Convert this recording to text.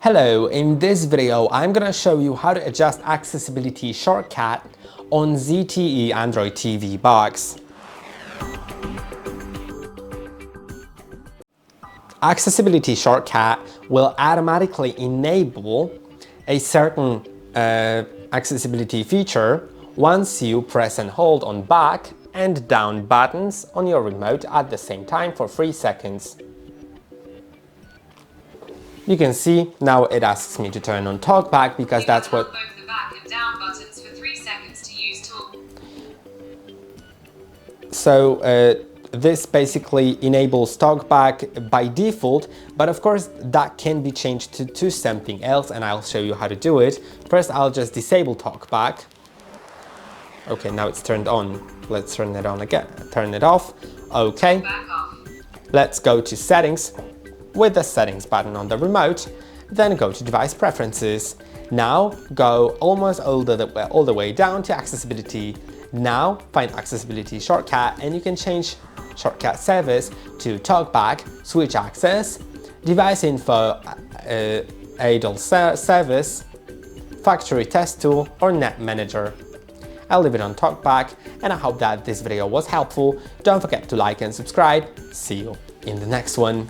Hello, in this video I'm gonna show you how to adjust accessibility shortcut on ZTE Android TV Box. Accessibility shortcut will automatically enable a certain accessibility feature once you press and hold on back and down buttons on your remote at the same time for 3 seconds. You can see now it asks me to turn on TalkBack because that's what... both the back and down buttons for 3 seconds to use Talk. So this basically enables TalkBack by default, but of course that can be changed to something else, and I'll show you how to do it. First I'll just disable TalkBack. Okay, now it's turned on. Let's turn it on again. Turn it off. Okay. Back off. Let's go to settings with the settings button on the remote, then go to device preferences. Now go almost all the way down to accessibility. Now find accessibility shortcut and you can change shortcut service to TalkBack, switch access, device info, idle service, factory test tool or net manager. I'll leave it on TalkBack, and I hope that this video was helpful. Don't forget to like and subscribe. See you in the next one.